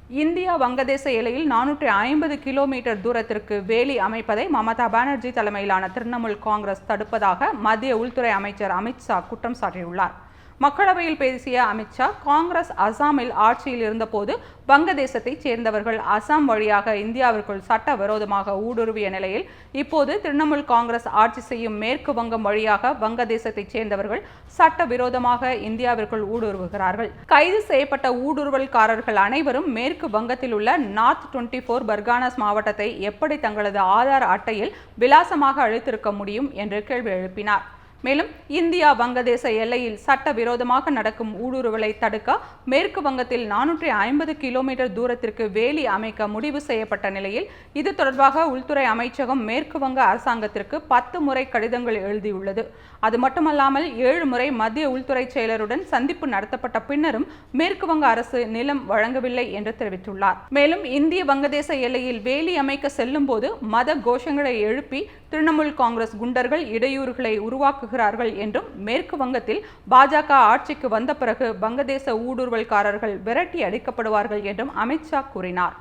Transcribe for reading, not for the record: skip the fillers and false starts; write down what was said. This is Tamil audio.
இந்தியா வங்கதேச எல்லையில் 450 கிலோமீட்டர் தூரத்திற்கு வேலி அமைப்பதை மமதா பானர்ஜி தலைமையிலான திரிணாமுல் காங்கிரஸ் தடுப்பதாக மத்திய உள்துறை அமைச்சர் அமித் ஷா குற்றம் சாட்டியுள்ளார். மக்களவையில் பேசிய அமித் ஷா, காங்கிரஸ் அசாமில் ஆட்சியில் இருந்தபோது வங்கதேசத்தைச் சேர்ந்தவர்கள் அசாம் வழியாக இந்தியாவிற்குள் சட்டவிரோதமாக ஊடுருவிய நிலையில் இப்போது திரிணாமுல் காங்கிரஸ் ஆட்சி செய்யும் மேற்கு வங்கம் வழியாக வங்கதேசத்தைச் சேர்ந்தவர்கள் சட்டவிரோதமாக இந்தியாவிற்குள் ஊடுருவுகிறார்கள். கைது செய்யப்பட்ட ஊடுருவல்காரர்கள் அனைவரும் மேற்கு வங்கத்தில் உள்ள நார்த் 24 பர்கானாஸ் மாவட்டத்தை எப்படி தங்களது ஆதார் அட்டையில் விலாசமாக அழைத்திருக்க முடியும் என்று கேள்வி எழுப்பினார். மேலும் இந்தியா வங்கதேச எல்லையில் சட்டவிரோதமாக நடக்கும் ஊடுருவலை தடுக்க மேற்கு வங்கத்தில் 450 கிலோமீட்டர் தூரத்திற்கு வேலி அமைக்க முடிவு செய்யப்பட்ட நிலையில் இது தொடர்பாக உள்துறை அமைச்சகம் மேற்கு வங்க அரசாங்கத்திற்கு 10 முறை கடிதங்கள் எழுதியுள்ளது. அது மட்டுமல்லாமல் 7 முறை மத்திய உள்துறை செயலருடன் சந்திப்பு நடத்தப்பட்ட பின்னரும் மேற்கு வங்க அரசு நிலம் வழங்கவில்லை என்று தெரிவித்துள்ளார். மேலும் இந்திய வங்கதேச எல்லையில் வேலி அமைக்க செல்லும் போது மத கோஷங்களை எழுப்பி திரிணாமுல் காங்கிரஸ் குண்டர்கள் இடையூறுகளை உருவாக்குகிறார்கள் என்றும் மேற்கு வங்கத்தில் பாஜக ஆட்சிக்கு வந்த பிறகு வங்கதேச ஊடுருவல்காரர்கள் விரட்டி அடிக்கப்படுவார்கள் என்றும் அமித் ஷா கூறினார்.